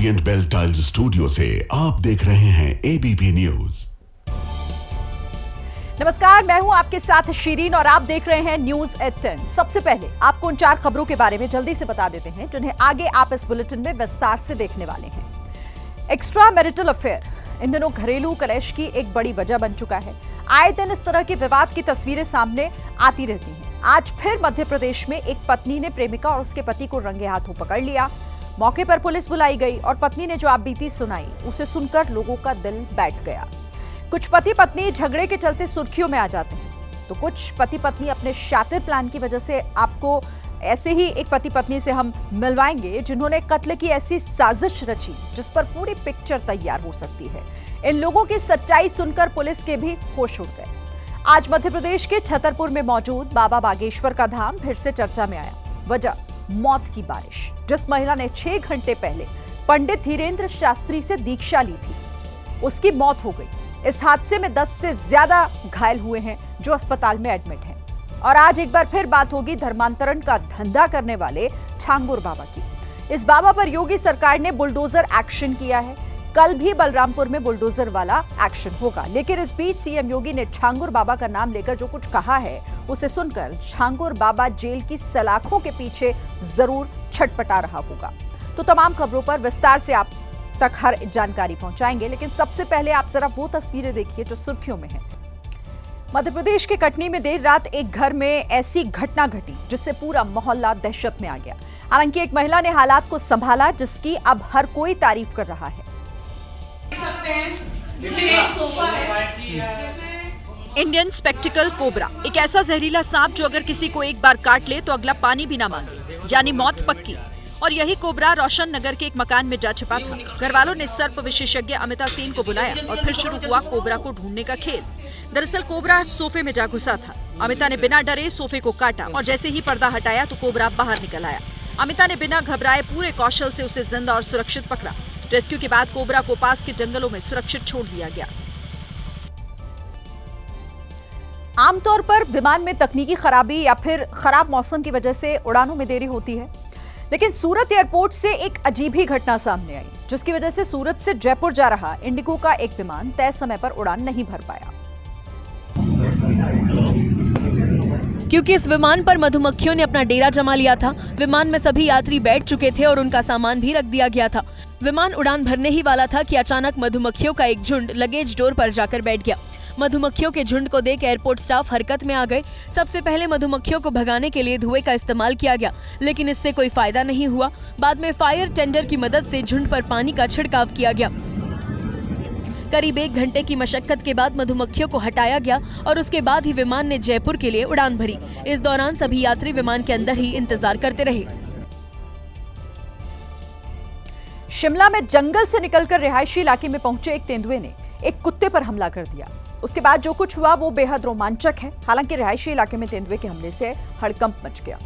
Radiant bell tiles studio से आप देख रहे हैं एबीपी न्यूज। नमस्कार, मैं हूं आपके साथ शीरीन और आप देख रहे हैं न्यूज एट 10। सबसे पहले आपको उन 4 खबरों के बारे में जल्दी से बता देते हैं जिन्हें आगे आप इस बुलेटिन में विस्तार से देखने वाले हैं। एक्स्ट्रा मैरिटल अफेयर इन दिनों घरेलू कलेश की एक बड़ी वजह बन चुका है। आए दिन इस तरह के विवाद की तस्वीरें सामने आती रहती हैं। आज फिर मध्य प्रदेश में एक पत्नी ने प्रेमिका और उसके पति को रंगे हाथों पकड़ लिया। मौके पर पुलिस बुलाई गई और पत्नी ने जो आपबीती सुनाई उसे सुनकर लोगों का दिल बैठ गया। कुछ पति पत्नी झगड़े के चलते सुर्खियों में आ जाते हैं, तो कुछ पति पत्नी अपने शातिर प्लान की वजह से। आपको ऐसे ही एक पति पत्नी से हम मिलवाएंगे जिन्होंने कत्ल की ऐसी साजिश रची जिस पर पूरी पिक्चर तैयार हो सकती है। इन लोगों की सच्चाई सुनकर पुलिस के भी होश उड़ गए। आज मध्य प्रदेश के छतरपुर में मौजूद बाबा बागेश्वर का धाम फिर से चर्चा में आया। वजह मौत की बारिश। जिस महिला ने 6 घंटे पहले पंडित धीरेन्द्र शास्त्री से दीक्षा ली थी, उसकी मौत हो गई। इस हादसे में 10 से ज्यादा घायल हुए हैं जो अस्पताल में एडमिट हैं। और आज एक बार फिर बात होगी धर्मांतरण का धंधा करने वाले छांगुर बाबा की। इस बाबा पर योगी सरकार ने बुलडोजर एक्शन किया है। कल भी बलरामपुर में बुलडोजर वाला एक्शन होगा, लेकिन इस बीच सीएम योगी ने छांगुर बाबा का नाम लेकर जो कुछ कहा है उसे सुनकर छांगुर बाबा जेल की सलाखों के पीछे जरूर छटपटा रहा होगा। तो तमाम खबरों पर विस्तार से आप तक हर जानकारी पहुंचाएंगे, लेकिन सबसे पहले आप जरा वो तस्वीरें देखिए जो सुर्खियों में है। मध्य प्रदेश के कटनी में देर रात एक घर में ऐसी घटना घटी जिससे पूरा मोहल्ला दहशत में आ गया। हालांकि एक महिला ने हालात को संभाला जिसकी अब हर कोई तारीफ कर रहा है। इंडियन स्पेक्टिकल कोबरा एक ऐसा जहरीला सांप जो अगर किसी को एक बार काट ले तो अगला पानी भी ना मांगे, यानी मौत पक्की। और यही कोबरा रोशन नगर के एक मकान में जा छिपा था। घर वालों ने सर्प विशेषज्ञ अमिता सेन को बुलाया और फिर शुरू हुआ कोबरा को ढूंढने का खेल। दरअसल कोबरा सोफे में जा घुसा था। अमिता ने बिना डरे सोफे को काटा और जैसे ही पर्दा हटाया तो कोबरा बाहर निकल आया। अमिता ने बिना घबराए पूरे कौशल से उसे जिंदा और सुरक्षित पकड़ा। रेस्क्यू के बाद कोबरा को पास के जंगलों में सुरक्षित छोड़ दिया गया। आमतौर पर विमान में तकनीकी खराबी या फिर खराब मौसम की वजह से उड़ानों में देरी होती है, लेकिन सूरत एयरपोर्ट से एक अजीब ही घटना सामने आई जिसकी वजह से सूरत से जयपुर जा रहा इंडिगो का एक विमान तय समय पर उड़ान नहीं भर पाया। क्योंकि इस विमान पर मधुमक्खियों ने अपना डेरा जमा लिया था। विमान में सभी यात्री बैठ चुके थे और उनका सामान भी रख दिया गया था। विमान उड़ान भरने ही वाला था कि अचानक मधुमक्खियों का एक झुंड लगेज डोर पर जाकर बैठ गया। मधुमक्खियों के झुंड को देख एयरपोर्ट स्टाफ हरकत में आ गए। सबसे पहले मधुमक्खियों को भगाने के लिए धुएं का इस्तेमाल किया गया, लेकिन इससे कोई फायदा नहीं हुआ। बाद में फायर टेंडर की मदद से झुंड पर पानी का छिड़काव किया गया। करीब 1 घंटे की मशक्कत के बाद मधुमक्खियों को हटाया गया और उसके बाद ही विमान ने जयपुर के लिए उड़ान भरी। इस दौरान सभी यात्री विमान के अंदर ही इंतजार करते रहे। शिमला में जंगल से निकलकर रिहायशी इलाके में पहुंचे एक तेंदुए ने एक कुत्ते पर हमला कर दिया। उसके बाद जो कुछ हुआ वो बेहद रोमांचक है। हालांकि रिहायशी इलाके में तेंदुए के हमले से हड़कंप मच गया।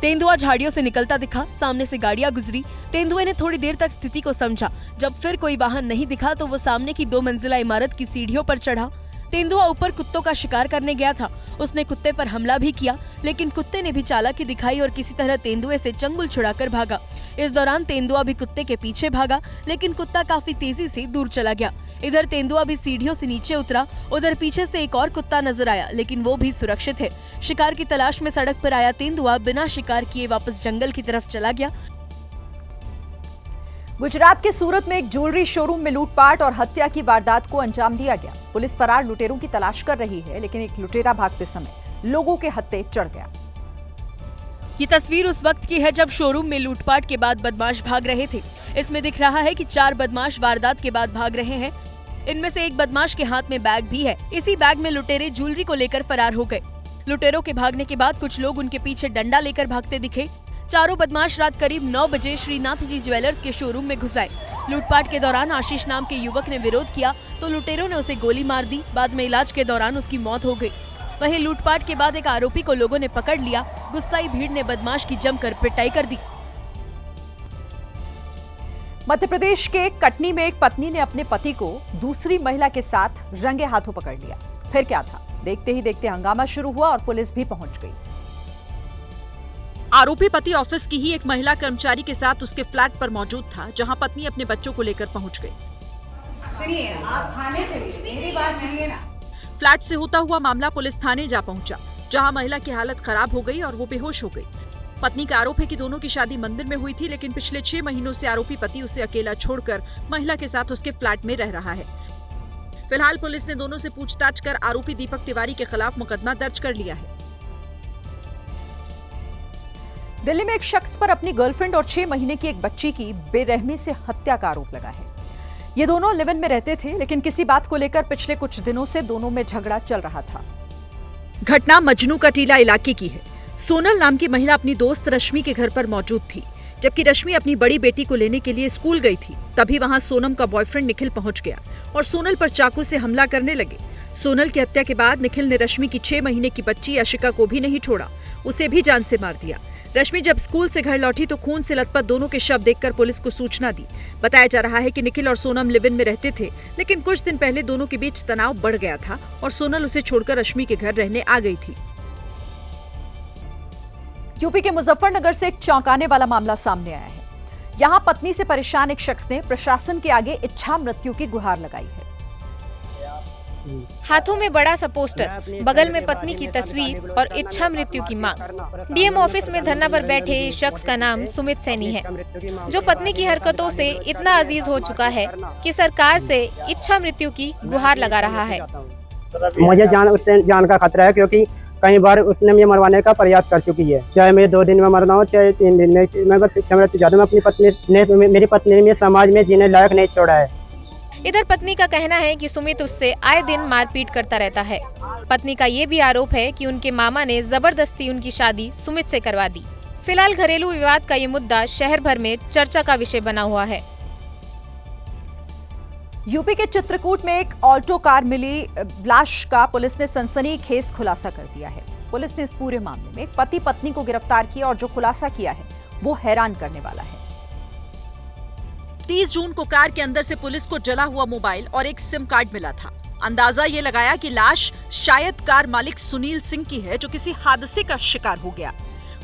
तेंदुआ झाड़ियों से निकलता दिखा, सामने से गाड़ियां गुजरी। तेंदुए ने थोड़ी देर तक स्थिति को समझा। जब फिर कोई वाहन नहीं दिखा तो वो सामने की 2 मंजिला इमारत की सीढ़ियों पर चढ़ा। तेंदुआ ऊपर कुत्तों का शिकार करने गया था। उसने कुत्ते पर हमला भी किया, लेकिन कुत्ते ने भी चालाकी दिखाई और किसी तरह तेंदुए से चंगुल छुड़ाकर भागा। इस दौरान तेंदुआ भी कुत्ते के पीछे भागा, लेकिन कुत्ता काफी तेजी से दूर चला गया। इधर तेंदुआ भी सीढ़ियों से नीचे उतरा। उधर पीछे से एक और कुत्ता नजर आया, लेकिन वो भी सुरक्षित है। शिकार की तलाश में सड़क पर आया तेंदुआ बिना शिकार किए वापस जंगल की तरफ चला गया। गुजरात के सूरत में एक ज्वेलरी शोरूम में लूटपाट और हत्या की वारदात को अंजाम दिया गया। पुलिस फरार लुटेरों की तलाश कर रही है, लेकिन एक लुटेरा भागते समय लोगों के हत्थे चढ़ गया। ये तस्वीर उस वक्त की है जब शोरूम में लूटपाट के बाद बदमाश भाग रहे थे। इसमें दिख रहा है कि 4 बदमाश वारदात के बाद भाग रहे हैं। इनमें से एक बदमाश के हाथ में बैग भी है। इसी बैग में लुटेरे ज्वेलरी को लेकर फरार हो गए। लुटेरों के भागने के बाद कुछ लोग उनके पीछे डंडा लेकर भागते दिखे। चारों बदमाश रात करीब 9 बजे श्रीनाथ जी ज्वेलर्स के शोरूम में घुस आए। लूटपाट के दौरान आशीष नाम के युवक ने विरोध किया तो लुटेरों ने उसे गोली मार दी। बाद में इलाज के दौरान उसकी मौत हो गई। वहीं लूटपाट के बाद एक आरोपी को लोगों ने पकड़ लिया। गुस्साई भीड़ ने बदमाश की जमकर पिटाई कर दी। मध्य प्रदेश के कटनी में एक पत्नी ने अपने पति को दूसरी महिला के साथ रंगे हाथों पकड़ लिया। फिर क्या था, देखते ही देखते हंगामा शुरू हुआ और पुलिस भी पहुंच गई। आरोपी पति ऑफिस की ही एक महिला कर्मचारी के साथ उसके फ्लैट पर मौजूद था, जहां पत्नी अपने बच्चों को लेकर पहुंच गई। सुनिए, आप थाने चलिए, मेरी बात सुनिए ना। फ्लैट से होता हुआ मामला पुलिस थाने जा पहुंचा, जहां महिला की हालत खराब हो गई और वो बेहोश हो गई। पत्नी का आरोप है कि दोनों की शादी मंदिर में हुई थी, लेकिन पिछले 6 महीनों से आरोपी पति उसे अकेला छोड़कर महिला के साथ उसके फ्लैट में रह रहा है। फिलहाल पुलिस ने दोनों से पूछताछ कर आरोपी दीपक तिवारी के खिलाफ मुकदमा दर्ज कर लिया है। दिल्ली में एक शख्स पर अपनी गर्लफ्रेंड और 6 महीने की एक बच्ची की बेरहमी से हत्या का आरोप लगा है। ये दोनों लिव इन में रहते थे, लेकिन किसी बात को लेकर पिछले कुछ दिनों से दोनों में झगड़ा चल रहा था। घटना मजनू का टीला इलाके की है। सोनल नाम की महिला अपनी दोस्त रश्मि के घर पर मौजूद थी, जबकि रश्मि अपनी बड़ी बेटी को लेने के लिए स्कूल गई थी। तभी वहां सोनम का बॉयफ्रेंड निखिल पहुंच गया और सोनल पर चाकू से हमला करने लगे। सोनल की हत्या के बाद निखिल ने रश्मि की 6 महीने की बच्ची आशिका को भी नहीं छोड़ा, उसे भी जान से मार दिया। रश्मि जब स्कूल से घर लौटी तो खून से लथपथ दोनों के शव देखकर पुलिस को सूचना दी। बताया जा रहा है कि निखिल और सोनम लिव इन में रहते थे, लेकिन कुछ दिन पहले दोनों के बीच तनाव बढ़ गया था और सोनल उसे छोड़कर रश्मि के घर रहने आ गई थी। यूपी के मुजफ्फरनगर से एक चौंकाने वाला मामला सामने आया है। यहां पत्नी से परेशान एक शख्स ने प्रशासन के आगे इच्छा मृत्यु की गुहार लगाई है। हाथों में बड़ा सा पोस्टर, बगल में पत्नी की तस्वीर और इच्छा मृत्यु की मांग। डीएम ऑफिस में धरना पर बैठे इस शख्स का नाम सुमित सैनी है, जो पत्नी की हरकतों से इतना अजीज हो चुका है कि सरकार से इच्छा मृत्यु की गुहार लगा रहा है। मुझे उससे जान का खतरा है, क्योंकि कई बार उसने मुझे मरवाने का प्रयास कर चुकी है। चाहे मैं 2 दिन में मरना हो, चाहे 3 दिन में, मैं बस इच्छा मृत्यु चाहता हूं। अपनी पत्नी ने, मेरी पत्नी ने समाज में जीने लायक नहीं छोड़ा है। इधर पत्नी का कहना है कि सुमित उससे आए दिन मारपीट करता रहता है। पत्नी का ये भी आरोप है कि उनके मामा ने जबरदस्ती उनकी शादी सुमित से करवा दी। फिलहाल घरेलू विवाद का ये मुद्दा शहर भर में चर्चा का विषय बना हुआ है। यूपी के चित्रकूट में एक ऑल्टो कार मिली लाश का पुलिस ने सनसनीखेज खुलासा कर दिया है। पुलिस ने इस पूरे मामले में पति पत्नी को गिरफ्तार किया और जो खुलासा किया है वो हैरान करने वाला है। 30 जून को कार के अंदर से पुलिस को जला हुआ मोबाइल और एक सिम कार्ड मिला था। अंदाजा ये लगाया कि लाश शायद कार मालिक सुनील सिंह की है, जो किसी हादसे का शिकार हो गया।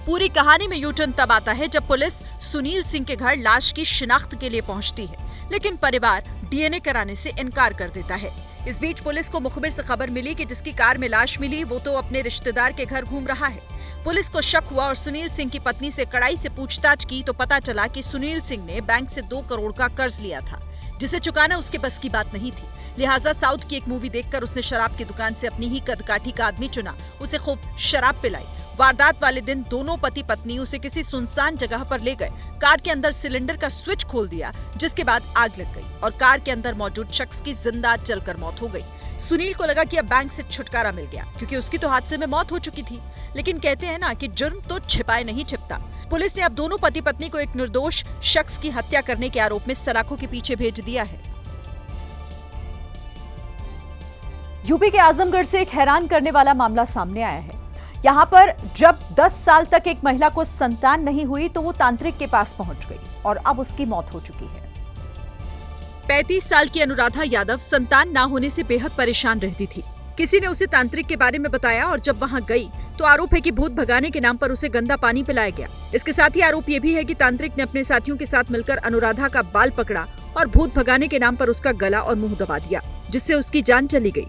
पूरी कहानी में यूटर्न तब आता है जब पुलिस सुनील सिंह के घर लाश की शिनाख्त के लिए पहुंचती है, लेकिन परिवार डीएनए कराने से इनकार कर देता है। इस बीच पुलिस को मुखबिर से खबर मिली कि जिसकी कार में लाश मिली वो तो अपने रिश्तेदार के घर घूम रहा है। पुलिस को शक हुआ और सुनील सिंह की पत्नी से कड़ाई से पूछताछ की तो पता चला कि सुनील सिंह ने बैंक से 2 करोड़ का कर्ज लिया था, जिसे चुकाना उसके बस की बात नहीं थी। लिहाजा साउथ की एक मूवी देखकर उसने शराब की दुकान से अपनी ही कदकाठी का आदमी चुना, उसे खूब शराब पिलाई। वारदात वाले दिन दोनों पति पत्नी उसे किसी सुनसान जगह पर ले गए। कार के अंदर सिलेंडर का स्विच खोल दिया, जिसके बाद आग लग गई और कार के अंदर मौजूद शख्स की जिंदा जलकर मौत हो गई। सुनील को लगा कि अब बैंक से छुटकारा मिल गया, क्योंकि उसकी तो हादसे में मौत हो चुकी थी। लेकिन कहते हैं ना कि जुर्म तो छिपाए नहीं छिपता। पुलिस ने अब दोनों पति पत्नी को एक निर्दोष शख्स की हत्या करने के आरोप में सलाखों के पीछे भेज दिया है। यूपी के आजमगढ़ से एक हैरान करने वाला मामला सामने आया है। यहाँ पर जब 10 साल तक एक महिला को संतान नहीं हुई तो वो तांत्रिक के पास पहुंच गई और अब उसकी मौत हो चुकी है। 35 साल की अनुराधा यादव संतान ना होने से बेहद परेशान रहती थी। किसी ने उसे तांत्रिक के बारे में बताया और जब वहां गई तो आरोप है कि भूत भगाने के नाम पर उसे गंदा पानी पिलाया गया। इसके साथ ही आरोप ये भी है कि तांत्रिक ने अपने साथियों के साथ मिलकर अनुराधा का बाल पकड़ा और भूत भगाने के नाम पर उसका गला और मुंह दबा दिया, जिससे उसकी जान चली गई।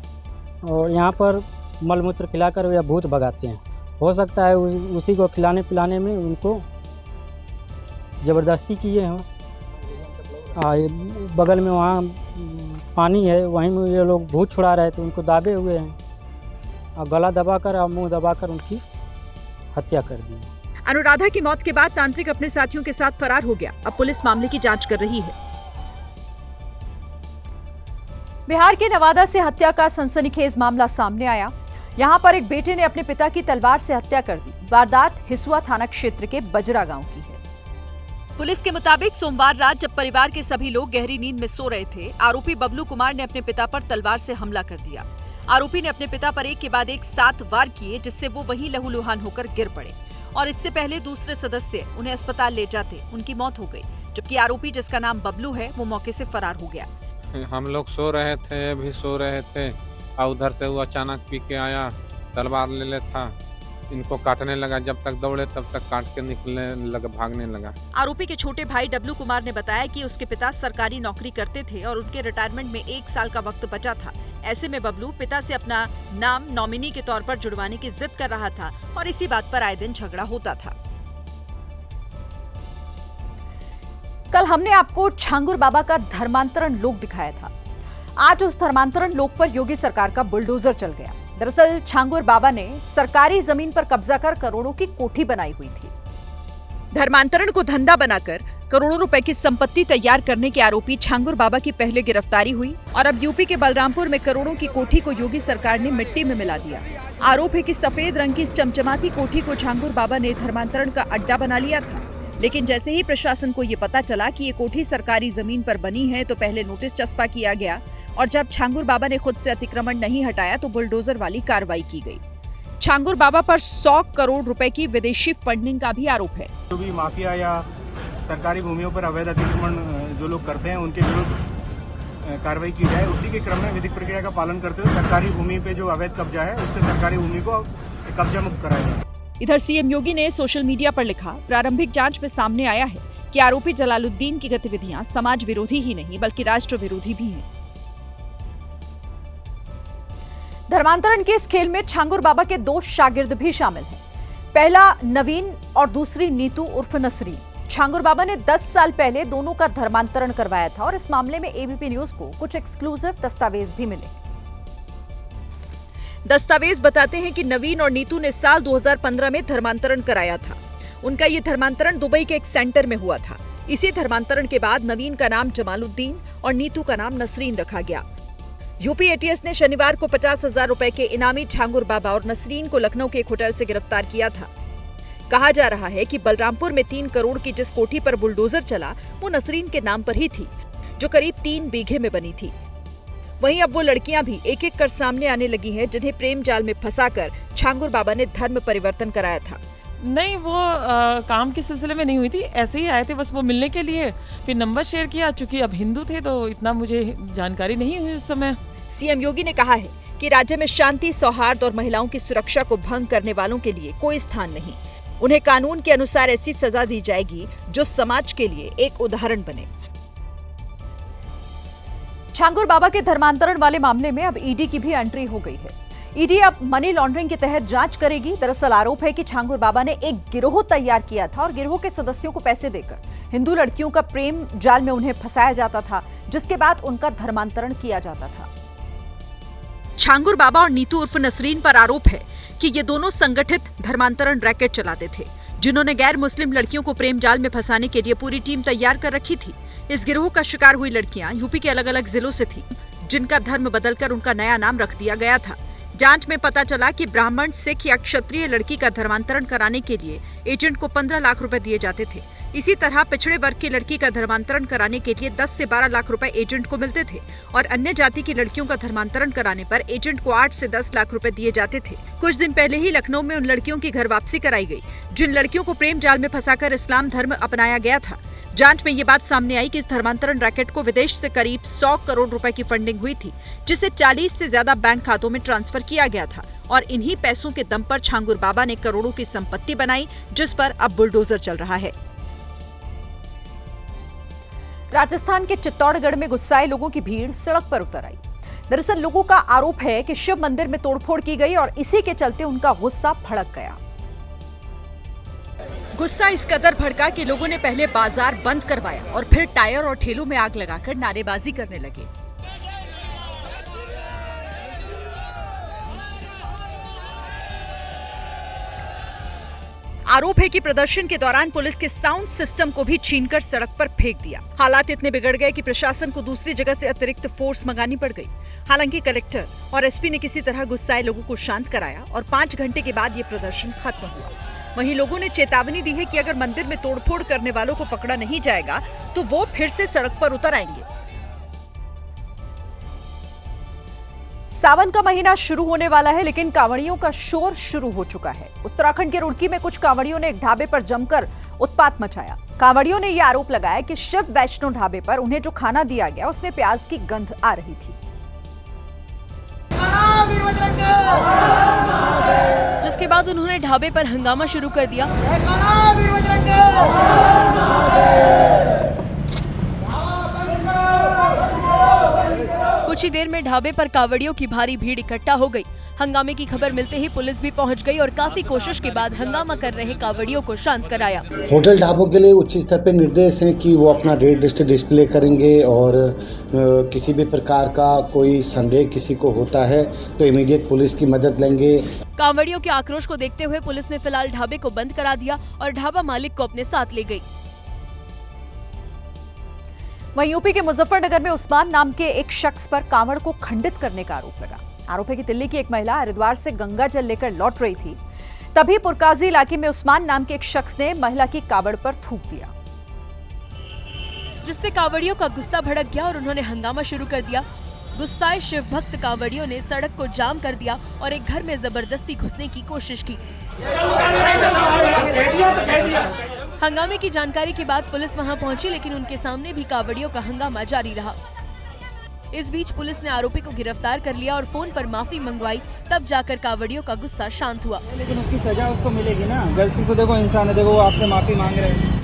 और यहाँ पर मलमूत्र खिलाकर या भूत भगाते हैं। हो सकता है उसी को खिलाने पिलाने में उनको जबरदस्ती किए हों। बगल में वहाँ पानी है, वहीं में ये लोग भूत छुड़ा रहे थे, उनको दाबे हुए हैं और गला दबाकर और मुंह दबाकर उनकी हत्या कर दी। अनुराधा की मौत के बाद तांत्रिक अपने साथियों के साथ फरार हो गया। अब पुलिस मामले की जांच कर रही है। बिहार के नवादा से हत्या का सनसनीखेज मामला सामने आया। यहाँ पर एक बेटे ने अपने पिता की तलवार से हत्या कर दी। वारदात हिसुआ थाना क्षेत्र के बजरा गांव की है। पुलिस के मुताबिक सोमवार रात जब परिवार के सभी लोग गहरी नींद में सो रहे थे, आरोपी बबलू कुमार ने अपने पिता पर तलवार से हमला कर दिया। आरोपी ने अपने पिता पर एक के बाद एक 7 वार किए, जिससे वो वहीं लहूलुहान होकर गिर पड़े और इससे पहले दूसरे सदस्य उन्हें अस्पताल ले जाते उनकी मौत हो गई, जबकि आरोपी जिसका नाम बबलू है वो मौके से फरार हो गया। हम लोग सो रहे थे, अभी सो रहे थे और उधर से वो अचानक पी के आया, तलवार ले लेता इनको काटने लगा। जब तक दौड़े तब तक काट के निकलने लगा, भागने लगा। आरोपी के छोटे भाई डब्लू कुमार ने बताया कि उसके पिता सरकारी नौकरी करते थे और उनके रिटायरमेंट में 1 साल का वक्त बचा था। ऐसे में बबलू पिता से अपना नाम नॉमिनी के तौर पर जुड़वाने की जिद कर रहा था और इसी बात पर आए दिन झगड़ा होता था। कल हमने आपको छांगुर बाबा का धर्मांतरण लोक दिखाया था। आज उस धर्मांतरण लोक पर योगी सरकार का बुलडोजर चल गया। दरअसल छांगुर बाबा ने सरकारी जमीन पर कब्जा कर करोड़ों की कोठी बनाई हुई थी। धर्मांतरण को धंधा बनाकर करोड़ों रुपए की संपत्ति तैयार करने के आरोपी छांगुर बाबा की पहले गिरफ्तारी हुई और अब यूपी के बलरामपुर में करोड़ों की कोठी को योगी सरकार ने मिट्टी में मिला दिया। आरोप है कि सफेद रंग की इस चमचमाती कोठी को छांगुर बाबा ने धर्मांतरण का अड्डा बना लिया था। लेकिन जैसे ही प्रशासन को ये पता चला कि ये कोठी सरकारी जमीन पर बनी है तो पहले नोटिस चस्पा किया गया और जब छांगुर बाबा ने खुद से अतिक्रमण नहीं हटाया तो बुलडोजर वाली कार्रवाई की गई। छांगुर बाबा पर 100 करोड़ रुपए की विदेशी फंडिंग का भी आरोप है। जो भी माफिया या सरकारी भूमियों पर अवैध अतिक्रमण जो लोग करते हैं उनके विरुद्ध कार्रवाई की जाए। उसी के क्रम में विधिक प्रक्रिया का पालन करते हुए सरकारी भूमि पे जो अवैध कब्जा है उससे सरकारी भूमि को कब्जा मुक्त कराया जाए। इधर सीएम योगी ने सोशल मीडिया पर लिखा, प्रारंभिक जांच में सामने आया है कि आरोपी जलालुद्दीन की गतिविधियां समाज विरोधी ही नहीं बल्कि राष्ट्र विरोधी भी हैं। धर्मांतरण के इस खेल में छांगुर बाबा के 2 शागिर्द भी शामिल हैं। पहला नवीन और दूसरी नीतू उर्फ नसरीन। छांगुर बाबा ने 10 साल पहले दोनों का धर्मांतरण करवाया था और इस मामले में एबीपी न्यूज को कुछ एक्सक्लूसिव दस्तावेज भी मिले। दस्तावेज बताते हैं कि नवीन और नीतू ने साल 2015 में धर्मांतरण कराया था। उनका ये धर्मांतरण दुबई के एक सेंटर में हुआ था। इसी धर्मांतरण के बाद नवीन का नाम जमालुद्दीन और नीतू का नाम नसरीन रखा गया। यूपी एटीएस ने शनिवार को 50,000 रुपए के इनामी छांगुर बाबा और नसरीन को लखनऊ के एक होटल से गिरफ्तार किया था। कहा जा रहा है कि बलरामपुर में 3 करोड़ की जिस कोठी पर बुलडोजर चला वो नसरीन के नाम पर ही थी, जो करीब 3 बीघे में बनी थी। वहीं अब वो लड़कियां भी एक एक कर सामने आने लगी हैं जिन्हें प्रेम जाल में फंसाकर छांगुर बाबा ने धर्म परिवर्तन कराया था। नहीं, वो काम के सिलसिले में नहीं हुई थी, ऐसे ही आए थे बस वो मिलने के लिए, फिर नंबर शेयर किया। चूंकि अब हिंदू थे तो इतना मुझे जानकारी नहीं हुई उस समय। सीएम योगी ने कहा है कि राज्य में शांति, सौहार्द और महिलाओं की सुरक्षा को भंग करने वालों के लिए कोई स्थान नहीं। उन्हें कानून के अनुसार ऐसी सजा दी जाएगी जो समाज के लिए एक उदाहरण बने। छांगुर बाबा के धर्मांतरण वाले मामले में अब ईडी की भी एंट्री हो गई है। ईडी अब मनी लॉन्ड्रिंग के तहत जांच करेगी। दरअसल आरोप है कि छांगुर बाबा ने एक गिरोह तैयार किया था और गिरोह के सदस्यों को पैसे देकर हिंदू लड़कियों का प्रेम जाल में उन्हें फंसाया जाता था, जिसके बाद उनका धर्मांतरण किया जाता था। छांगुर बाबा और नीतू उर्फ नसरीन पर आरोप है कि ये दोनों संगठित धर्मांतरण रैकेट चलाते थे, जिन्होंने गैर मुस्लिम लड़कियों को प्रेम जाल में फंसाने के लिए पूरी टीम तैयार कर रखी थी। इस गिरोह का शिकार हुई लड़कियां यूपी के अलग अलग जिलों से थीं, जिनका धर्म बदलकर उनका नया नाम रख दिया गया था। जांच में पता चला कि ब्राह्मण, सिख या क्षत्रिय लड़की का धर्मांतरण कराने के लिए एजेंट को 15 लाख रुपए दिए जाते थे। इसी तरह पिछड़े वर्ग की लड़की का धर्मांतरण कराने के लिए 10 से 12 लाख रुपए एजेंट को मिलते थे और अन्य जाति की लड़कियों का धर्मांतरण कराने पर एजेंट को 8 से 10 लाख रुपए दिए जाते थे। कुछ दिन पहले ही लखनऊ में उन लड़कियों की घर वापसी कराई गई जिन लड़कियों को प्रेम जाल में फंसाकर इस्लाम धर्म अपनाया गया था। जांच में ये बात सामने आई कि इस धर्मांतरण रैकेट को विदेश से करीब 100 करोड़ रुपए की फंडिंग हुई थी, जिसे 40 से ज्यादा बैंक खातों में ट्रांसफर किया गया था और इन्हीं पैसों के दम पर छांगुर बाबा ने करोड़ों की संपत्ति बनाई, जिस पर अब बुलडोजर चल रहा है। राजस्थान के चित्तौड़गढ़ में गुस्साए लोगों की भीड़ सड़क पर उतर आई। दरअसल लोगों का आरोप है कि शिव मंदिर में तोड़फोड़ की गई और इसी के चलते उनका गुस्सा भड़क गया। गुस्सा इस कदर भड़का कि लोगों ने पहले बाजार बंद करवाया और फिर टायर और ठेलों में आग लगाकर नारेबाजी करने लगे। आरोप है कि प्रदर्शन के दौरान पुलिस के साउंड सिस्टम को भी छीनकर सड़क पर फेंक दिया। हालात इतने बिगड़ गए कि प्रशासन को दूसरी जगह से अतिरिक्त फोर्स मंगानी पड़ गई। हालांकि कलेक्टर और एसपी ने किसी तरह गुस्साए लोगों को शांत कराया और 5 घंटे के बाद ये प्रदर्शन खत्म हुआ। वहीं लोगों ने चेतावनी दी है कि अगर मंदिर में तोड़फोड़ करने वालों को पकड़ा नहीं जाएगा तो वो फिर से सड़क पर उतर आएंगे। सावन का महीना शुरू होने वाला है, लेकिन कांवड़ियों का शोर शुरू हो चुका है। उत्तराखंड के रुड़की में कुछ कांवड़ियों ने एक ढाबे पर जमकर उत्पात मचाया। कांवड़ियों ने यह आरोप लगाया कि शिव वैष्णो ढाबे पर उन्हें जो खाना दिया गया उसमें प्याज की गंध आ रही थी, जिसके बाद उन्होंने ढाबे पर हंगामा शुरू कर दिया। कुछ ही देर में ढाबे पर कावड़ियों की भारी भीड़ इकट्ठा हो गई। हंगामे की खबर मिलते ही पुलिस भी पहुंच गई और काफी कोशिश के बाद हंगामा कर रहे कावड़ियों को शांत कराया। होटल ढाबों के लिए उच्च स्तर पर निर्देश हैं कि वो अपना रेड लिस्ट डिस्प्ले करेंगे और किसी भी प्रकार का कोई संदेह किसी को होता है तो इमीडिएट पुलिस की मदद लेंगे। कावड़ियों के आक्रोश को देखते हुए पुलिस ने फिलहाल ढाबे को बंद करा दिया और ढाबा मालिक को अपने साथ ले गई। वहीं यूपी के मुजफ्फरनगर में उस्मान नाम के एक शख्स पर कांवड़ को खंडित करने का आरोप लगा। आरोप है कि दिल्ली की एक महिला हरिद्वार से गंगा जल लेकर लौट रही थी, तभी पुरकाजी इलाके में उस्मान नाम के एक शख्स ने महिला की कांवड़ पर थूक दिया, जिससे कांवड़ियों का गुस्सा भड़क गया और उन्होंने हंगामा शुरू कर दिया। गुस्साए शिव भक्त कांवड़ियों ने सड़क को जाम कर दिया और एक घर में जबरदस्ती घुसने की कोशिश की। हंगामे की जानकारी के बाद पुलिस वहां पहुंची, लेकिन उनके सामने भी कांवड़ियों का हंगामा जारी रहा। इस बीच पुलिस ने आरोपी को गिरफ्तार कर लिया और फोन पर माफी मंगवाई, तब जाकर कांवड़ियों का गुस्सा शांत हुआ। लेकिन उसकी सजा उसको मिलेगी ना, गलती तो देखो इंसान है, देखो वो आपसे माफी मांग रहे हैं।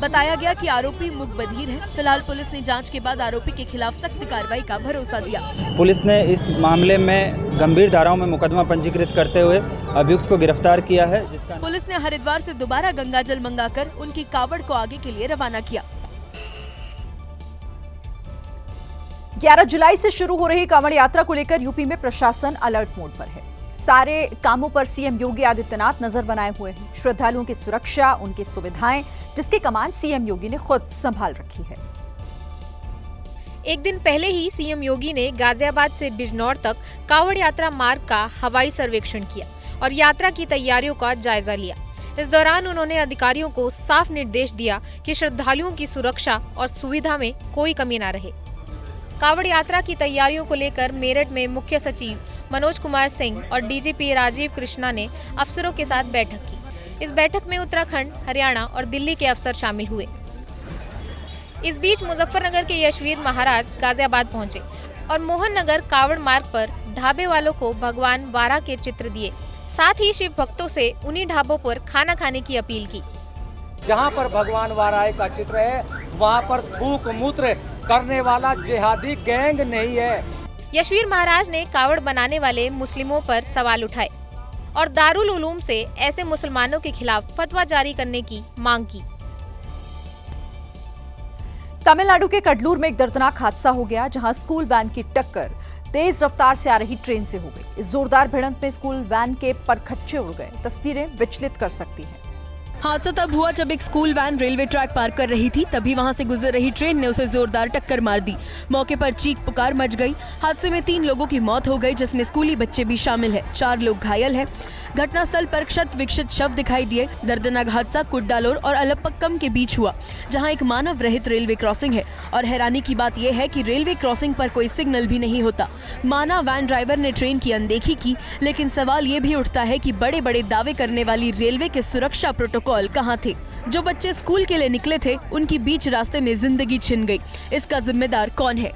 बताया गया कि आरोपी मुकबधीर है। फिलहाल पुलिस ने जांच के बाद आरोपी के खिलाफ सख्त कार्रवाई का भरोसा दिया। पुलिस ने इस मामले में गंभीर धाराओं में मुकदमा पंजीकृत करते हुए अभियुक्त को गिरफ्तार किया है। पुलिस ने हरिद्वार से दोबारा गंगाजल मंगाकर उनकी कावड़ को आगे के लिए रवाना किया। 11 जुलाई से शुरू हो रही कांवड़ यात्रा को लेकर यूपी में प्रशासन अलर्ट मोड पर है। सारे कामों पर सीएम योगी आदित्यनाथ नजर बनाए हुए हैं। श्रद्धालुओं की सुरक्षा, उनकी सुविधाएं, जिसकी कमान सीएम योगी ने खुद संभाल रखी है। एक दिन पहले ही सीएम योगी ने गाजियाबाद से बिजनौर तक कांवड़ यात्रा मार्ग का हवाई सर्वेक्षण किया और यात्रा की तैयारियों का जायजा लिया। इस दौरान उन्होंने अधिकारियों को साफ निर्देश दिया कि श्रद्धालुओं की सुरक्षा और सुविधा में कोई कमी न रहे। कांवड़ यात्रा की तैयारियों को लेकर मेरठ में मुख्य सचिव मनोज कुमार सिंह और डीजीपी राजीव कृष्णा ने अफसरों के साथ बैठक की। इस बैठक में उत्तराखंड, हरियाणा और दिल्ली के अफसर शामिल हुए। इस बीच मुजफ्फरनगर के यशवीर महाराज गाजियाबाद पहुंचे और मोहन नगर कांवड़ मार्ग पर ढाबे वालों को भगवान वारा के चित्र दिए। साथ ही शिव भक्तों से उन्हीं ढाबों पर खाना खाने की अपील की। जहां पर भगवान वारा का चित्र है वहां पर थूक मूत्र करने वाला जिहादी गैंग नहीं है। यशवीर महाराज ने कावड़ बनाने वाले मुस्लिमों पर सवाल उठाए और दारुल उलूम से ऐसे मुसलमानों के खिलाफ फतवा जारी करने की मांग की। तमिलनाडु के कडलूर में एक दर्दनाक हादसा हो गया, जहां स्कूल वैन की टक्कर तेज रफ्तार से आ रही ट्रेन से हो गई। इस जोरदार भिड़ंत में स्कूल वैन के परखच्चे उड़ गए। तस्वीरें विचलित कर सकती हैं। हादसा तब हुआ जब एक स्कूल वैन रेलवे ट्रैक पार कर रही थी, तभी वहां से गुजर रही ट्रेन ने उसे जोरदार टक्कर मार दी। मौके पर चीख पुकार मच गई। हादसे में 3 लोगों की मौत हो गई, जिसमें स्कूली बच्चे भी शामिल है। 4 लोग घायल हैं। घटनास्थल पर क्षत विक्षत शव दिखाई दिए। दर्दनाक हादसा कुड्डालोर और अलपक्कम के बीच हुआ, जहां एक मानव रहित रेलवे क्रॉसिंग है और हैरानी की बात यह है कि रेलवे क्रॉसिंग पर कोई सिग्नल भी नहीं होता। माना वैन ड्राइवर ने ट्रेन की अनदेखी की, लेकिन सवाल ये भी उठता है कि बड़े बड़े दावे करने वाली रेलवे के सुरक्षा प्रोटोकॉल कहाँ थे? जो बच्चे स्कूल के लिए निकले थे, उनकी बीच रास्ते में जिंदगी छिन गई। इसका जिम्मेदार कौन है?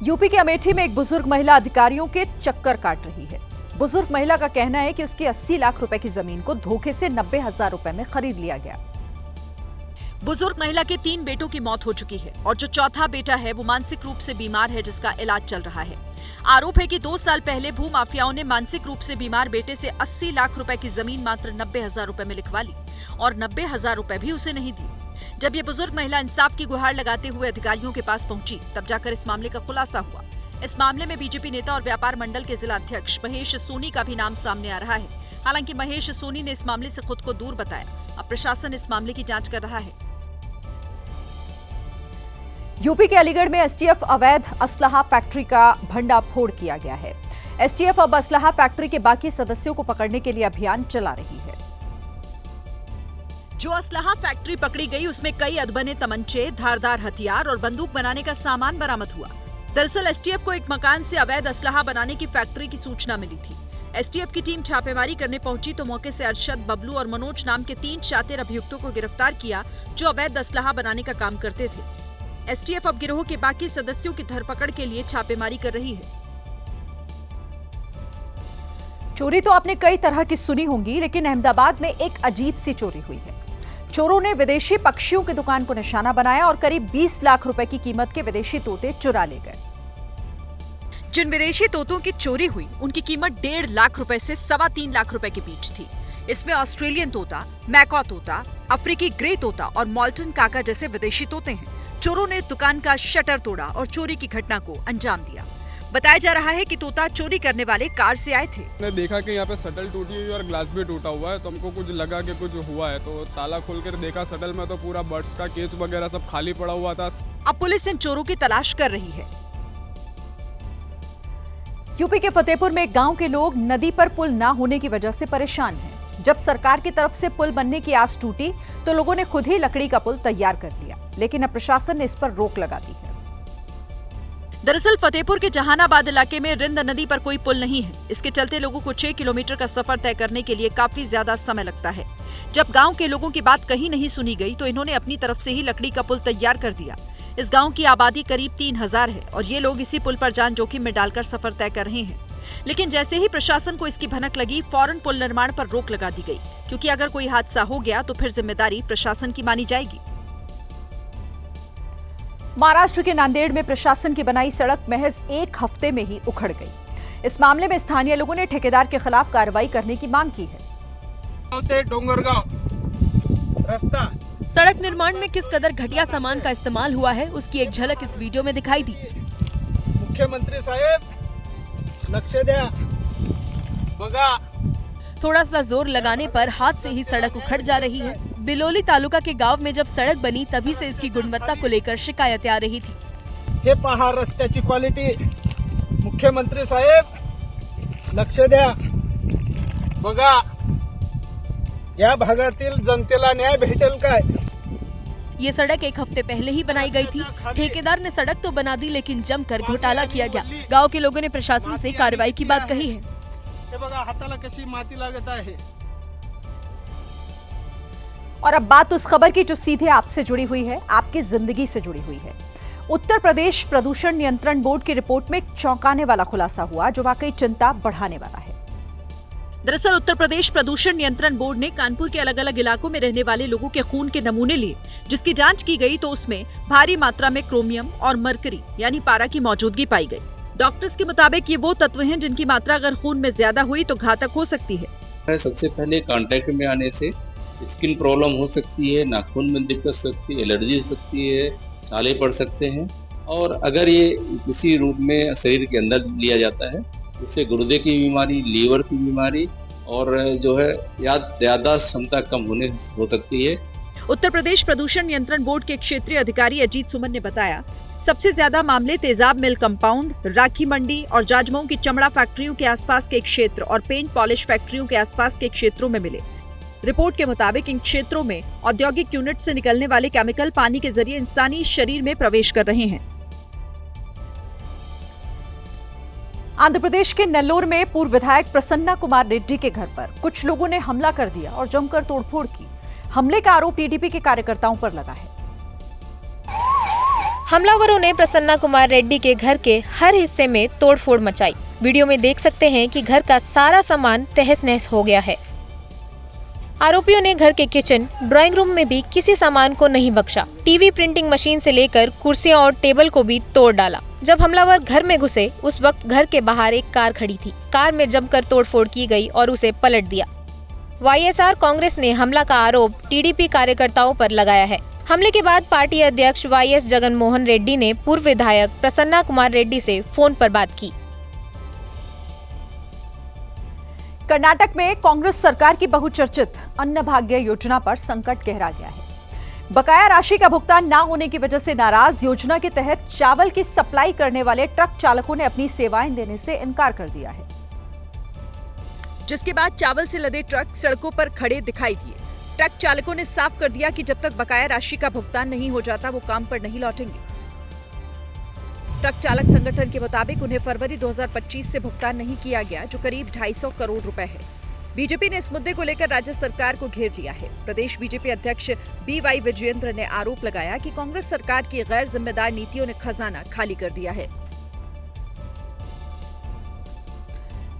यूपी के अमेठी में एक बुजुर्ग महिला अधिकारियों के चक्कर काट रही है। बुजुर्ग महिला का कहना है कि उसकी 80 लाख रुपए की जमीन को धोखे से 90,000 रुपए में खरीद लिया गया। बुजुर्ग महिला के 3 बेटों की मौत हो चुकी है और जो चौथा बेटा है वो मानसिक रूप से बीमार है, जिसका इलाज चल रहा है। आरोप है कि 2 साल पहले भूमाफियाओं ने मानसिक रूप से बीमार बेटे से 80 लाख रुपए की जमीन मात्र 90,000 रुपए में लिखवा ली और 90,000 रुपए भी उसे नहीं दी। जब ये बुजुर्ग महिला इंसाफ की गुहार लगाते हुए अधिकारियों के पास पहुंची, तब जाकर इस मामले का खुलासा हुआ। इस मामले में बीजेपी नेता और व्यापार मंडल के जिला अध्यक्ष महेश सोनी का भी नाम सामने आ रहा है। हालांकि महेश सोनी ने इस मामले से खुद को दूर बताया। अब प्रशासन इस मामले की जांच कर रहा है। यूपी के अलीगढ़ में एसटीएफ अवैध असलहा फैक्ट्री का भंडाफोड़ किया गया है। एसटीएफ अब असलहा फैक्ट्री के बाकी सदस्यों को पकड़ने के लिए अभियान चला रही है। जो असलहा फैक्ट्री पकड़ी गई, उसमें कई अधबने तमंचे, धारदार हथियार और बंदूक बनाने का सामान बरामद हुआ। दरअसल एसटीएफ को एक मकान से अवैध असलहा बनाने की फैक्ट्री की सूचना मिली थी। एसटीएफ की टीम छापेमारी करने पहुंची तो मौके से अरशद, बबलू और मनोज नाम के 3 शातिर अभियुक्तों को गिरफ्तार किया, जो अवैध असलहा बनाने का काम करते थे। एसटीएफ अब गिरोह के बाकी सदस्यों की धरपकड़ के लिए छापेमारी कर रही है। चोरी तो आपने कई तरह की सुनी होंगी, लेकिन अहमदाबाद में एक अजीब सी चोरी हुई है। चोरों ने विदेशी पक्षियों की दुकान को निशाना बनाया और करीब 20 लाख रुपए की कीमत के विदेशी तोते चुरा ले गए। जिन विदेशी तोतों की चोरी हुई उनकी कीमत 1.5 लाख रुपए से 3.25 लाख रुपए के बीच थी। इसमें ऑस्ट्रेलियन तोता, मैकॉ तोता, अफ्रीकी ग्रे तोता और मॉल्टन काका जैसे विदेशी तोते हैं। चोरों ने दुकान का शटर तोड़ा और चोरी की घटना को अंजाम दिया। बताया जा रहा है कि तोता चोरी करने वाले कार से आए थे। मैंने देखा कि यहाँ पे शटल टूटी हुई और ग्लास भी टूटा हुआ है, तो हमको कुछ लगा कि कुछ हुआ है, तो ताला खोल कर देखा शटल में तो पूरा बर्ड्स का केज वगैरह सब खाली पड़ा हुआ था। अब पुलिस इन चोरों की तलाश कर रही है। यूपी के फतेहपुर में गांव के लोग नदी पर पुल ना होने की वजह से परेशान हैं। जब सरकार की तरफ से पुल बनने की आस टूटी तो लोगों ने खुद ही लकड़ी का पुल तैयार कर लिया, लेकिन अब प्रशासन ने इस पर रोक लगा दी है। दरअसल फतेहपुर के जहानाबाद इलाके में रिंद नदी पर कोई पुल नहीं है। इसके चलते लोगों को 6 किलोमीटर का सफर तय करने के लिए काफी ज्यादा समय लगता है। जब गांव के लोगों की बात कहीं नहीं सुनी गई तो इन्होंने अपनी तरफ से ही लकड़ी का पुल तैयार कर दिया। इस गांव की आबादी करीब 3000 है और ये लोग इसी पुल पर जान जोखिम में डालकर सफर तय कर रहे हैं। लेकिन जैसे ही प्रशासन को इसकी भनक लगी, फौरन पुल निर्माण पर रोक लगा दी गई, क्योंकि अगर कोई हादसा हो गया तो फिर जिम्मेदारी प्रशासन की मानी जाएगी। महाराष्ट्र के नांदेड़ में प्रशासन की बनाई सड़क महज 1 हफ्ते में ही उखड़ गई। इस मामले में स्थानीय लोगों ने ठेकेदार के खिलाफ कार्रवाई करने की मांग की है। डोंगरगांव रास्ता सड़क निर्माण में किस कदर घटिया सामान का इस्तेमाल हुआ है, उसकी एक झलक इस वीडियो में दिखाई दी। मुख्यमंत्री साहेब नक्शे द्या बघा। थोड़ा सा जोर लगाने पर हाथ से ही सड़क उखड़ जा रही है। बिलोली तालुका के गांव में जब सड़क बनी तभी से इसकी गुणवत्ता को लेकर शिकायतें आ रही थी। हे पहा रस्त्याची क्वालिटी। मुख्यमंत्री साहेब लक्ष द्या बघा, या भागातील जनतेला न्याय भेटेल काय? ये सड़क 1 हफ्ते पहले ही बनाई गई थी। ठेकेदार ने सड़क तो बना दी, लेकिन जमकर घोटाला किया गया। गांव के लोगों ने प्रशासन से कार्रवाई की बात कही है। हे बघा हाताला कशी माती लागत आहे। और अब बात उस खबर की जो सीधे आपसे जुड़ी हुई है, आपकी जिंदगी से जुड़ी हुई है। उत्तर प्रदेश प्रदूषण नियंत्रण बोर्ड की रिपोर्ट में एक चौंकाने वाला खुलासा हुआ, जो वाकई चिंता बढ़ाने वाला है। दरअसल उत्तर प्रदेश प्रदूषण नियंत्रण बोर्ड ने कानपुर के अलग अलग इलाकों में रहने वाले लोगों के खून के नमूने लिए, जिसकी जांच की गई तो उसमें भारी मात्रा में क्रोमियम और मरकरी यानी पारा की मौजूदगी पाई गई। डॉक्टर्स के मुताबिक ये वो तत्व हैं जिनकी मात्रा अगर खून में ज्यादा हुई तो घातक हो सकती है। सबसे पहले कांटेक्ट में आने से स्किन प्रॉब्लम हो सकती है, नाखून में दिक्कत हो सकती है, एलर्जी हो सकती है, छाले पड़ सकते हैं, और अगर ये किसी रूप में शरीर के अंदर लिया जाता है उससे गुर्दे की बीमारी, लीवर की बीमारी और जो है याददाश्त क्षमता कम होने हो सकती है। उत्तर प्रदेश प्रदूषण नियंत्रण बोर्ड के क्षेत्रीय अधिकारी अजीत सुमन ने बताया, सबसे ज्यादा मामले तेजाब मिल कंपाउंड, राखी मंडी और जाजमऊ की चमड़ा फैक्ट्रियों के आसपास के क्षेत्र और पेंट पॉलिश फैक्ट्रियों के आसपास के क्षेत्रों में मिले। रिपोर्ट के मुताबिक इन क्षेत्रों में औद्योगिक यूनिट से निकलने वाले केमिकल पानी के जरिए इंसानी शरीर में प्रवेश कर रहे हैं। आंध्र प्रदेश के नेल्लोर में पूर्व विधायक प्रसन्ना कुमार रेड्डी के घर पर कुछ लोगों ने हमला कर दिया और जमकर तोड़फोड़ की। हमले का आरोप टीडीपी के कार्यकर्ताओं पर लगा है। हमलावरों ने प्रसन्ना कुमार रेड्डी के घर के हर हिस्से में तोड़फोड़ मचाई। वीडियो में देख सकते हैं कि घर का सारा सामान तहस नहस हो गया है। आरोपियों ने घर के किचन, ड्राइंग रूम में भी किसी सामान को नहीं बख्शा। टीवी, प्रिंटिंग मशीन से लेकर कुर्सियां और टेबल को भी तोड़ डाला। जब हमलावर घर में घुसे उस वक्त घर के बाहर एक कार खड़ी थी। कार में जमकर तोड़फोड़ की गई और उसे पलट दिया। वाईएसआर कांग्रेस ने हमला का आरोप टीडीपी कार्यकर्ताओं पर लगाया है। हमले के बाद पार्टी अध्यक्ष वाईएस जगनमोहन रेड्डी ने पूर्व विधायक प्रसन्ना कुमार रेड्डी से फोन पर बात की। कर्नाटक में कांग्रेस सरकार की बहुचर्चित अन्नभाग्य योजना पर संकट गहरा गया है। बकाया राशि का भुगतान न होने की वजह से नाराज योजना के तहत चावल की सप्लाई करने वाले ट्रक चालकों ने अपनी सेवाएं देने से इनकार कर दिया है, जिसके बाद चावल से लदे ट्रक सड़कों पर खड़े दिखाई दिए। ट्रक चालकों ने साफ कर दिया कि जब तक बकाया राशि का भुगतान नहीं हो जाता वो काम पर नहीं लौटेंगे। ट्रक चालक संगठन के मुताबिक उन्हें फरवरी 2025 से भुगतान नहीं किया गया, जो करीब 250 करोड़ रुपए है। बीजेपी ने इस मुद्दे को लेकर राज्य सरकार को घेर लिया है। प्रदेश बीजेपी अध्यक्ष बीवाई विजयेंद्र ने आरोप लगाया कि कांग्रेस सरकार की गैर जिम्मेदार नीतियों ने खजाना खाली कर दिया है।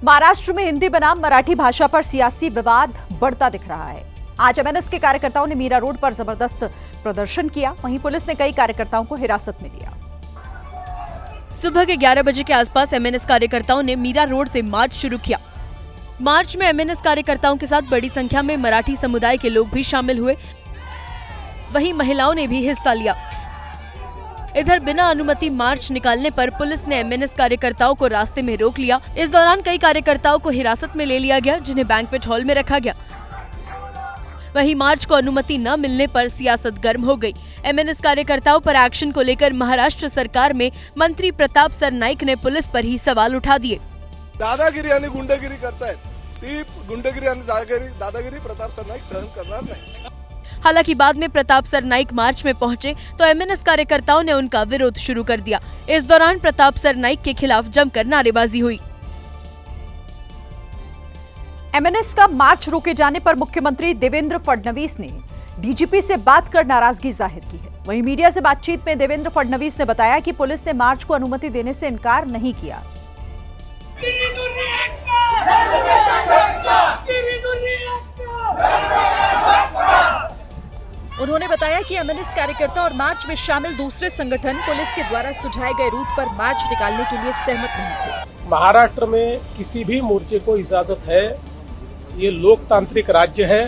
महाराष्ट्र में हिंदी बनाम मराठी भाषा पर सियासी विवाद बढ़ता दिख रहा है। आज एमएनएस के कार्यकर्ताओं ने मीरा रोड पर जबरदस्त प्रदर्शन किया। वहीं पुलिस ने कई कार्यकर्ताओं को हिरासत में लिया। सुबह के 11 बजे के आसपास एमएनएस कार्यकर्ताओं ने मीरा रोड से मार्च शुरू किया। मार्च में एमएनएस कार्यकर्ताओं के साथ बड़ी संख्या में मराठी समुदाय के लोग भी शामिल हुए। वहीं महिलाओं ने भी हिस्सा लिया। इधर बिना अनुमति मार्च निकालने पर पुलिस ने एमएनएस कार्यकर्ताओं को रास्ते में रोक लिया। इस दौरान कई कार्यकर्ताओं को हिरासत में ले लिया गया, जिन्हें बैंक्वेट हॉल में रखा गया। वहीं मार्च को अनुमति न मिलने पर सियासत गर्म हो गई। एमएनएस कार्यकर्ताओं पर एक्शन को लेकर महाराष्ट्र सरकार में मंत्री प्रताप सरनाईक ने पुलिस पर ही सवाल उठा दिए। दादागिरी आणि गुंडगिरी करतायत, ती गुंडगिरी आणि दादागिरी प्रताप सरनाईक सहन करणार नाही। हालांकि बाद में प्रताप सरनाईक मार्च में पहुंचे तो एमएनएस कार्यकर्ताओं ने उनका विरोध शुरू कर दिया। इस दौरान प्रताप सरनाईक के खिलाफ जमकर नारेबाजी हुई। एमएनएस का मार्च रोके जाने पर मुख्यमंत्री देवेंद्र फडणवीस ने डीजीपी से बात कर नाराजगी जाहिर की है। वहीं मीडिया से बातचीत में देवेंद्र फडणवीस ने बताया कि पुलिस ने मार्च को अनुमति देने से इनकार नहीं किया। उन्होंने बताया कि एमएनएस कार्यकर्ता और मार्च में शामिल दूसरे संगठन पुलिस के द्वारा सुझाए गए रूट पर मार्च निकालने के लिए सहमत नहीं थे। महाराष्ट्र में किसी भी मोर्चे को इजाजत है, ये लोकतांत्रिक राज्य है,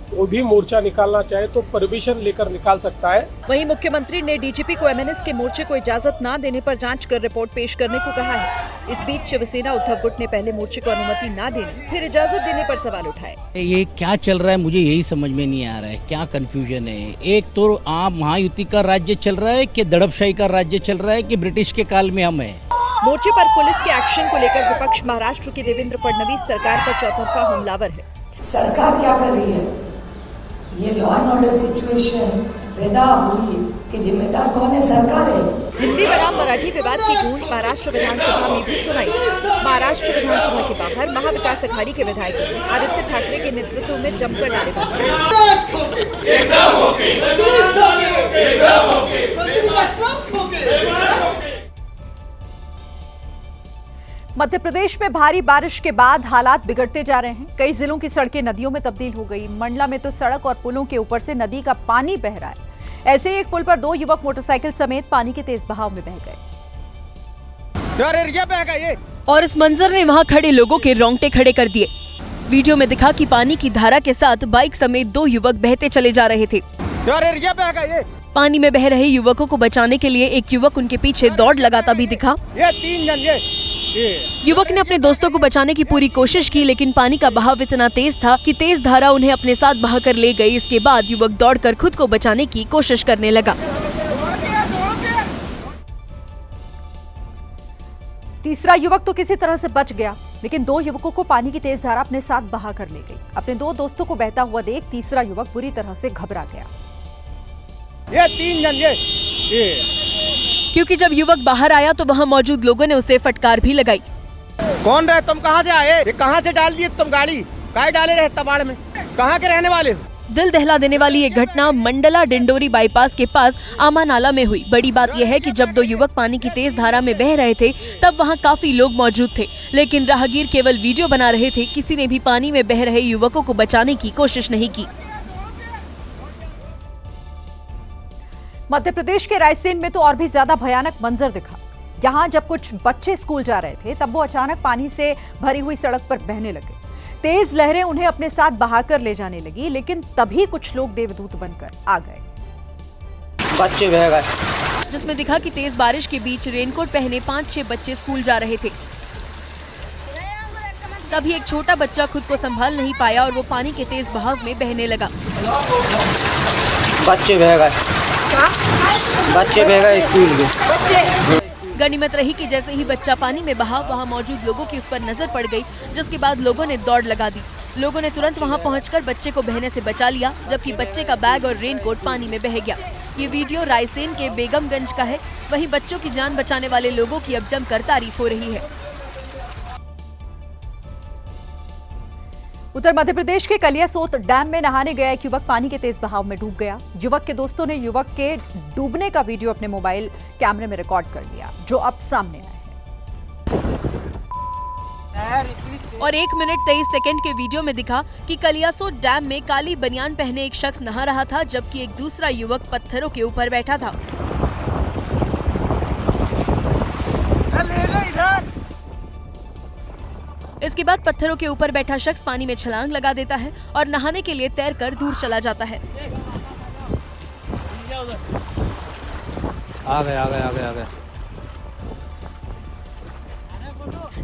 वो भी मोर्चा निकालना चाहे तो परमिशन लेकर निकाल सकता है। वहीं मुख्यमंत्री ने डीजीपी को एमएनएस के मोर्चे को इजाजत न देने पर जांच कर रिपोर्ट पेश करने को कहा है। इस बीच शिवसेना उद्धव गुट ने पहले मोर्चे को अनुमति न देने फिर इजाजत देने पर सवाल उठाए। ये क्या चल रहा है, मुझे यही समझ में नहीं आ रहा है, क्या कंफ्यूजन है। एक तो आप महायुति का राज्य चल रहा है कि दड़पशाही का राज्य चल रहा है कि ब्रिटिश के काल में हम है। मोर्चे पर पुलिस के एक्शन को लेकर विपक्ष महाराष्ट्र की देवेंद्र फडणवीस सरकार पर चौतरफा हमलावर है। सरकार क्या कर रही है? ये लॉ एंड ऑर्डर सिचुएशन पैदा हुई है, इसके जिम्मेदार कौन है? सरकार है। हिंदी बनाम मराठी विवाद की गूंज महाराष्ट्र विधानसभा में भी सुनाई। महाराष्ट्र विधानसभा के बाहर महाविकास अघाड़ी के विधायकों ने आदित्य ठाकरे के नेतृत्व में जमकर नारेबाजी की। मध्य प्रदेश में भारी बारिश के बाद हालात बिगड़ते जा रहे हैं। कई जिलों की सड़कें नदियों में तब्दील हो गई। मंडला में तो सड़क और पुलों के ऊपर से नदी का पानी बह रहा है। ऐसे ही एक पुल पर 2 युवक मोटरसाइकिल समेत पानी के तेज बहाव में बह गए और इस मंजर ने वहां खड़े लोगों के रोंगटे खड़े कर दिए। वीडियो में दिखा कि पानी की धारा के साथ बाइक समेत 2 युवक बहते चले जा रहे थे। पानी में बह रहे युवकों को बचाने के लिए एक युवक उनके पीछे दौड़ लगाता भी दिखा। युवक ने अपने दोस्तों को बचाने की पूरी कोशिश की, लेकिन पानी का बहाव इतना तेज था कि तेज धारा उन्हें अपने साथ बहाकर ले गई। इसके बाद युवक दौड़कर खुद को बचाने की कोशिश करने लगा। तीसरा युवक तो किसी तरह से बच गया, लेकिन 2 युवकों को पानी की तेज धारा अपने साथ बहा कर ले गई। अपने 2 दोस्तों को बहता हुआ देख तीसरा युवक बुरी तरह से घबरा गया। क्योंकि जब युवक बाहर आया तो वहां मौजूद लोगों ने उसे फटकार भी लगाई। कौन रहे तुम? कहां से आए? ये कहां से डाल दिए तुम गाड़ी? काहे डाले रहे तबाड़ में? कहां के रहने वाले हो? दिल दहला देने वाली ये घटना मंडला डिंडोरी बाईपास के पास आमा नाला में हुई। बड़ी बात यह है कि जब 2 युवक पानी की तेज धारा में बह रहे थे तब वहां काफी लोग मौजूद थे, लेकिन राहगीर केवल वीडियो बना रहे थे। किसी ने भी पानी में बह रहे युवकों को बचाने की कोशिश नहीं की। मध्य प्रदेश के रायसेन में तो और भी ज्यादा भयानक मंजर दिखा। यहाँ जब कुछ बच्चे स्कूल जा रहे थे तब वो अचानक पानी से भरी हुई सड़क पर बहने लगे। तेज लहरें उन्हें अपने साथ बहाकर ले जाने लगी, लेकिन तभी कुछ लोग देवदूत बनकर आ गए। बच्चे बह गए, जिसमें दिखा कि तेज बारिश के बीच रेनकोट पहने 5-6 बच्चे स्कूल जा रहे थे। तभी एक छोटा बच्चा खुद को संभाल नहीं पाया और वो पानी के तेज बहाव में बहने लगा। बच्चे बह गए स्कूल के। गनीमत रही कि जैसे ही बच्चा पानी में बहा, वहां मौजूद लोगों की उस पर नजर पड़ गई, जिसके बाद लोगों ने दौड़ लगा दी। लोगों ने तुरंत वहां पहुंचकर बच्चे को बहने से बचा लिया, जबकि बच्चे का बैग और रेनकोट पानी में बह गया। ये वीडियो रायसेन के बेगमगंज का है। वहीं बच्चों की जान बचाने वाले लोगों की अब जमकर तारीफ हो रही है। उत्तर मध्य प्रदेश के कलियासोत डैम में नहाने गया एक युवक पानी के तेज बहाव में डूब गया। युवक के दोस्तों ने युवक के डूबने का वीडियो अपने मोबाइल कैमरे में रिकॉर्ड कर लिया, जो अब सामने आया है। और 1 मिनट 23 सेकंड के वीडियो में दिखा कि कलियासोत डैम में काली बनियान पहने एक शख्स नहा रहा था, जबकि एक दूसरा युवक पत्थरों के ऊपर बैठा था। इसके बाद पत्थरों के ऊपर बैठा शख्स पानी में छलांग लगा देता है और नहाने के लिए तैरकर दूर चला जाता है। आ गया।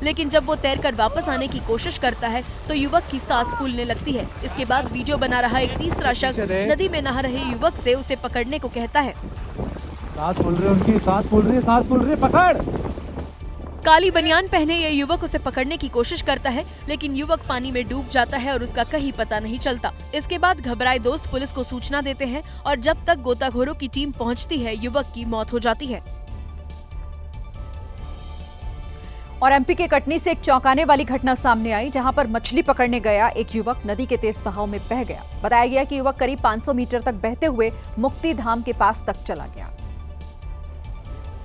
लेकिन जब वो तैरकर वापस आने की कोशिश करता है तो युवक की सांस फूलने लगती है। इसके बाद वीडियो बना रहा एक तीसरा शख्स नदी में नहा रहे युवक से उसे पकड़ने को कहता है। सांस फूल रही है, पकड़। काली बनियान पहने ये युवक उसे पकड़ने की कोशिश करता है, लेकिन युवक पानी में डूब जाता है और उसका कहीं पता नहीं चलता। इसके बाद घबराए दोस्त पुलिस को सूचना देते हैं और जब तक गोताखोरों की टीम पहुंचती है, युवक की मौत हो जाती है। और एमपी के कटनी से एक चौंकाने वाली घटना सामने आई, जहां पर मछली पकड़ने गया एक युवक नदी के तेज बहाव में बह गया। बताया गया कि युवक करीब 500 मीटर तक बहते हुए मुक्ति धाम के पास तक चला गया।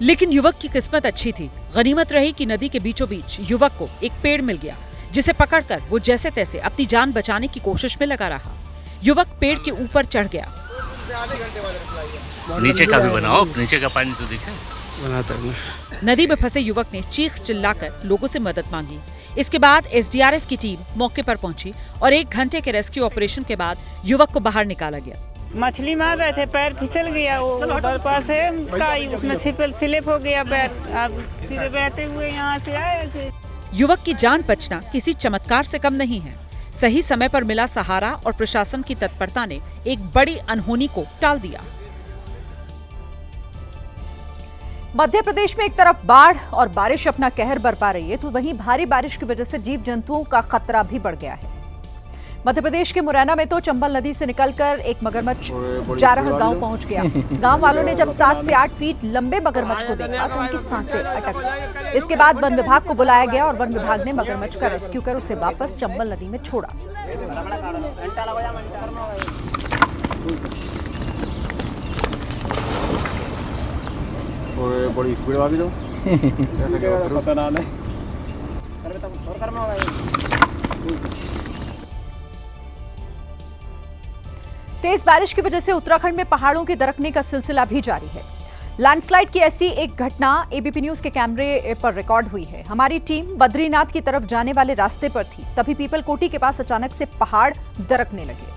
लेकिन युवक की किस्मत अच्छी थी। गनीमत रही कि नदी के बीचों बीच युवक को एक पेड़ मिल गया, जिसे पकड़कर वो जैसे तैसे अपनी जान बचाने की कोशिश में लगा रहा। युवक पेड़ के ऊपर चढ़ गया। नीचे का भी बनाओ, नीचे का पानी तो दिखे। नदी में फंसे युवक ने चीख चिल्लाकर लोगों से मदद मांगी। इसके बाद एसडीआरएफ की टीम मौके पर पहुंची और 1 घंटे के रेस्क्यू ऑपरेशन के बाद युवक को बाहर निकाला गया। मछली मार रहे थे, पैर फिसल गया, वो पास है उसमें स्लिप हो गया पैर। अब फिर बहते हुए यहाँ से आए थे। युवक की जान बचना किसी चमत्कार से कम नहीं है। सही समय पर मिला सहारा और प्रशासन की तत्परता ने एक बड़ी अनहोनी को टाल दिया। मध्य प्रदेश में एक तरफ बाढ़ और बारिश अपना कहर बरपा रही है, तो वहीं भारी बारिश की वजह से जीव जंतुओं का खतरा भी बढ़ गया है। मध्य प्रदेश के मुरैना में तो चंबल नदी से निकलकर एक मगरमच्छ जारह गांव पहुंच गया। गांव वालों ने जब 7 से 8 फीट लंबे मगरमच्छ को देखा तो उनकी सांसें अटक गईं। इसके बाद वन विभाग को बुलाया गया और वन विभाग ने मगरमच्छ का रेस्क्यू कर उसे वापस चंबल नदी में छोड़ा। बड़ी स्पीड वाली तो तेज बारिश की वजह से उत्तराखंड में पहाड़ों के दरकने का सिलसिला भी जारी है। लैंडस्लाइड की ऐसी एक घटना एबीपी न्यूज के कैमरे पर रिकॉर्ड हुई है। हमारी टीम बद्रीनाथ की तरफ जाने वाले रास्ते पर थी, तभी पीपल कोटी के पास अचानक से पहाड़ दरकने लगे।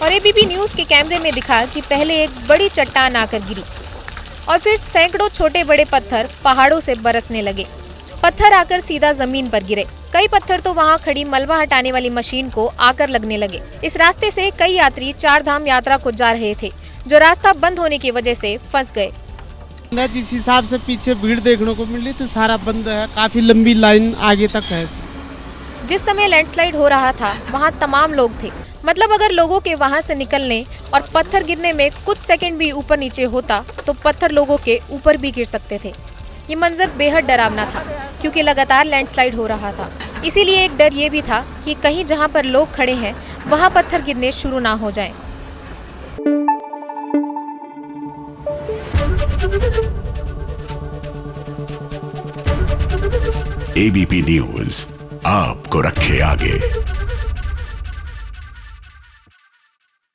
और एबीपी न्यूज के कैमरे में दिखा कि पहले एक बड़ी चट्टान आकर गिरी और फिर सैकड़ों छोटे बड़े पत्थर पहाड़ों से बरसने लगे। पत्थर आकर सीधा जमीन पर गिरे। कई पत्थर तो वहां खड़ी मलबा हटाने वाली मशीन को आकर लगने लगे। इस रास्ते से कई यात्री 4 धाम यात्रा को जा रहे थे, जो रास्ता बंद होने की वजह से फंस गए। जिस हिसाब से पीछे भीड़ देखने को मिली तो सारा बंद है, काफी लंबी लाइन आगे तक है। जिस समय लैंडस्लाइड हो रहा था वहाँ तमाम लोग थे। मतलब अगर लोगों के वहाँ से निकलने और पत्थर गिरने में कुछ सेकंड भी ऊपर नीचे होता तो पत्थर लोगों के ऊपर भी गिर सकते थे। ये मंजर बेहद डरावना था, क्योंकि लगातार लैंडस्लाइड हो रहा था। इसीलिए एक डर ये भी था कि कहीं जहाँ पर लोग खड़े हैं वहाँ पत्थर गिरने शुरू ना हो जाएं। एबीपी न्यूज आपको रखे आगे।